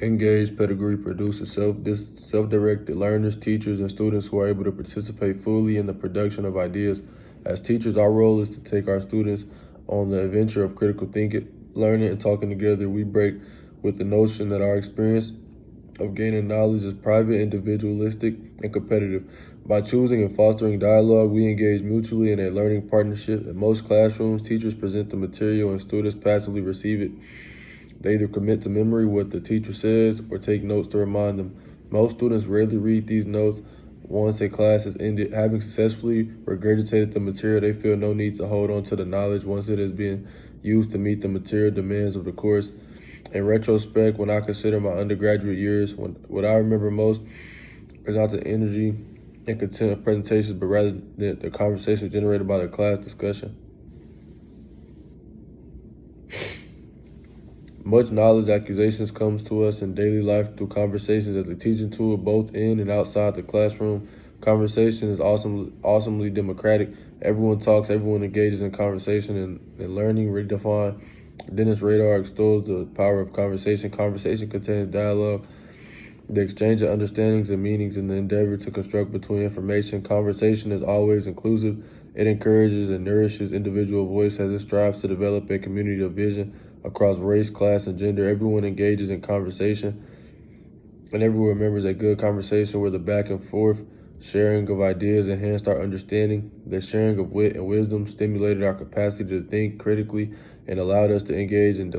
Engaged pedagogy produces self-directed learners, teachers, and students who are able to participate fully in the production of ideas. As teachers, our role is to take our students on the adventure of critical thinking, learning, and talking together. We break with the notion that our experience of gaining knowledge is private, individualistic, and competitive. By choosing and fostering dialogue, we engage mutually in a learning partnership. In most classrooms, teachers present the material and students passively receive it. They either commit to memory what the teacher says or take notes to remind them. Most students rarely read these notes. Once a class is ended, having successfully regurgitated the material, they feel no need to hold on to the knowledge once it has been used to meet the material demands of the course. In retrospect, when I consider my undergraduate years, what I remember most is not the energy and content of presentations, but rather the conversation generated by the class discussion. Much knowledge acquisitions comes to us in daily life through conversations as a teaching tool, both in and outside the classroom. Conversation is awesomely democratic. Everyone talks, everyone engages in conversation and learning. Redefine. Dennis Radar extols the power of conversation. Conversation contains dialogue, the exchange of understandings and meanings, and the endeavor to construct between information. Conversation is always inclusive. It encourages and nourishes individual voice as it strives to develop a community of vision across race, class, and gender. Everyone engages in conversation, and everyone remembers a good conversation where the back and forth sharing of ideas enhanced our understanding. The sharing of wit and wisdom stimulated our capacity to think critically and allowed us to engage in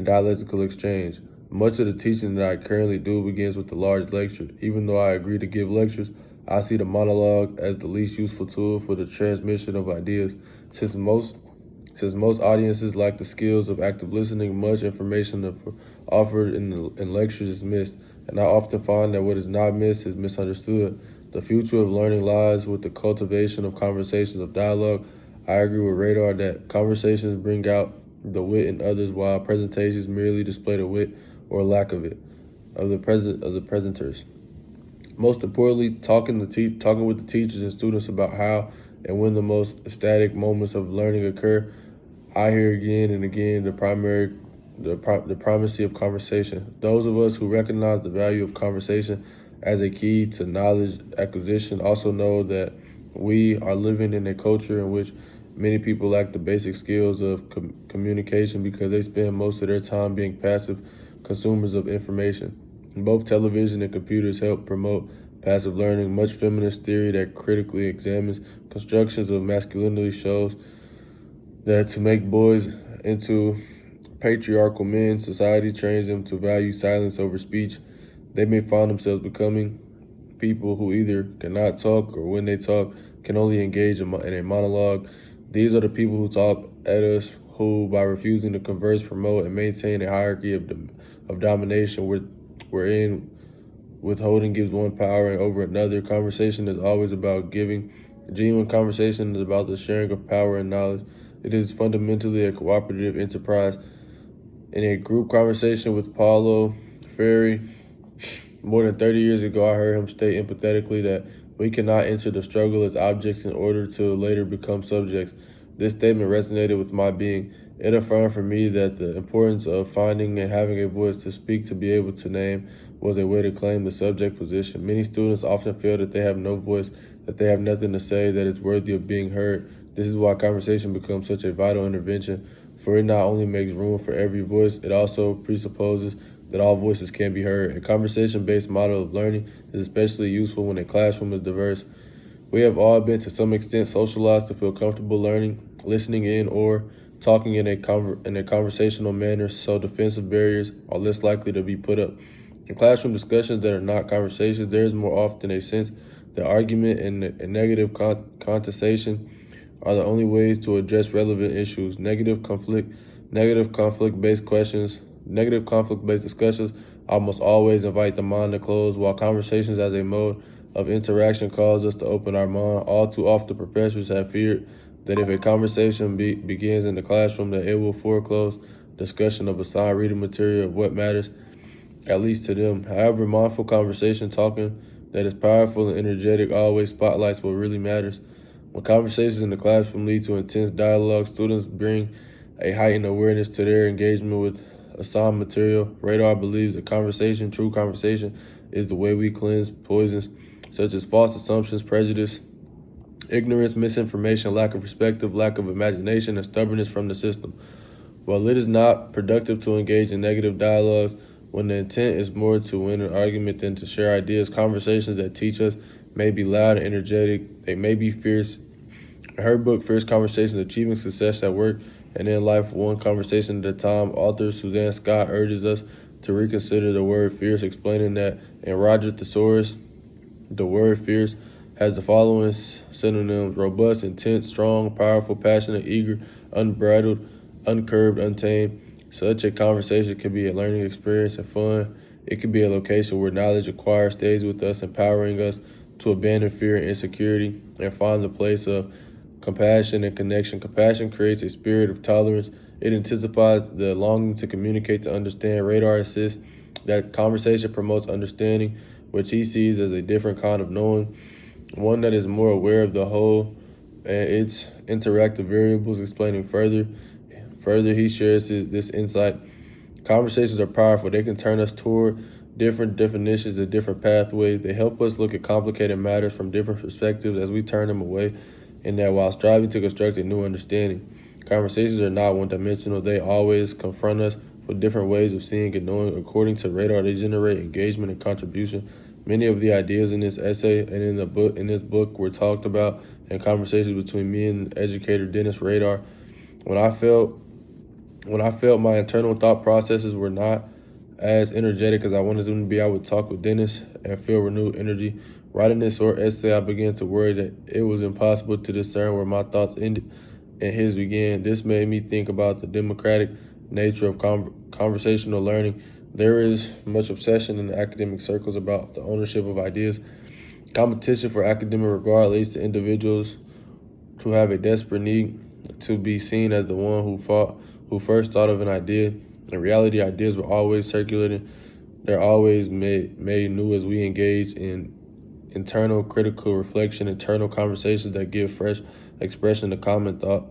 dialectical exchange. Much of the teaching that I currently do begins with a large lecture. Even though I agree to give lectures, I see the monologue as the least useful tool for the transmission of ideas. Since most audiences lack the skills of active listening, much information offered in lectures is missed, and I often find that what is not missed is misunderstood. The future of learning lies with the cultivation of conversations of dialogue. I agree with Radar that conversations bring out the wit in others, while presentations merely display the wit or lack of it of the presenters. Most importantly, talking with the teachers and students about how and when the most ecstatic moments of learning occur. I hear again and again the primacy of conversation. Those of us who recognize the value of conversation as a key to knowledge acquisition also know that we are living in a culture in which many people lack the basic skills of communication because they spend most of their time being passive consumers of information. Both television and computers help promote passive learning. Much feminist theory that critically examines constructions of masculinity shows that to make boys into patriarchal men, society trains them to value silence over speech. They may find themselves becoming people who either cannot talk or when they talk can only engage in a monologue. These are the people who talk at us, who by refusing to converse, promote, and maintain a hierarchy of domination wherein withholding gives one power and over another. Conversation is always about giving. Genuine conversation is about the sharing of power and knowledge. It is fundamentally a cooperative enterprise. In a group conversation with Paulo Freire more than 30 years ago, I heard him state empathetically that we cannot enter the struggle as objects in order to later become subjects. This statement resonated with my being. It affirmed for me that the importance of finding and having a voice to speak, to be able to name, was a way to claim the subject position. Many students often feel that they have no voice, that they have nothing to say, that it's worthy of being heard. This is why conversation becomes such a vital intervention, for it not only makes room for every voice, it also presupposes that all voices can be heard. A conversation-based model of learning is especially useful when a classroom is diverse. We have all been to some extent socialized to feel comfortable learning, listening in, or talking in a conversational manner, so defensive barriers are less likely to be put up. In classroom discussions that are not conversations, there is more often a sense that argument and negative contestation are the only ways to address relevant issues. Negative conflict-based discussions almost always invite the mind to close, while conversations as a mode of interaction cause us to open our mind. All too often, professors have feared that if a conversation begins in the classroom, that it will foreclose discussion of assigned reading material of what matters, at least to them. However, mindful conversation, talking that is powerful and energetic, always spotlights what really matters. When conversations in the classroom lead to intense dialogue, students bring a heightened awareness to their engagement with assigned material. Radar believes that conversation, true conversation, is the way we cleanse poisons such as false assumptions, prejudice, ignorance, misinformation, lack of perspective, lack of imagination, and stubbornness from the system. While it is not productive to engage in negative dialogues when the intent is more to win an argument than to share ideas, conversations that teach us may be loud and energetic. They may be fierce. In her book, Fierce Conversations, Achieving Success at Work and in Life, One Conversation at a Time, author Suzanne Scott urges us to reconsider the word fierce, explaining that in Roger Thesaurus, the word fierce has the following synonyms: robust, intense, strong, powerful, passionate, eager, unbridled, uncurbed, untamed. Such a conversation can be a learning experience and fun. It can be a location where knowledge acquired stays with us, empowering us to abandon fear and insecurity and find the place of compassion and connection. Compassion creates a spirit of tolerance. It intensifies the longing to communicate, to understand. Radar insists that conversation promotes understanding, which he sees as a different kind of knowing, one that is more aware of the whole and its interactive variables. Explaining further, he shares this insight. Conversations are powerful. They can turn us toward different definitions and different pathways. They help us look at complicated matters from different perspectives as we turn them away, and that while striving to construct a new understanding. Conversations are not one-dimensional. They always confront us with different ways of seeing and knowing. According to Radar, they generate engagement and contribution. Many of the ideas in this essay and in this book were talked about in conversations between me and educator Dennis Radar. When I felt my internal thought processes were not as energetic as I wanted them to be, I would talk with Dennis and feel renewed energy. Writing this short essay, I began to worry that it was impossible to discern where my thoughts ended and his began. This made me think about the democratic nature of conversational learning. There is much obsession in academic circles about the ownership of ideas. Competition for academic regard leads to individuals who have a desperate need to be seen as the one who first thought of an idea. In reality, ideas were always circulating. They're always made new as we engage in internal critical reflection, internal conversations that give fresh expression to common thought.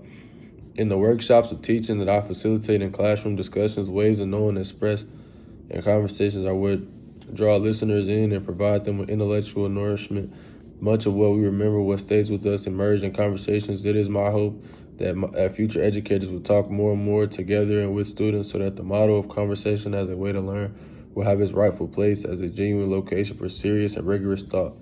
In the workshops of teaching that I facilitate in classroom discussions, ways of knowing expressed in conversations are what draw listeners in and provide them with intellectual nourishment. Much of what we remember, what stays with us, emerged in conversations. It is my hope that future educators will talk more and more together and with students so that the model of conversation as a way to learn will have its rightful place as a genuine location for serious and rigorous thought.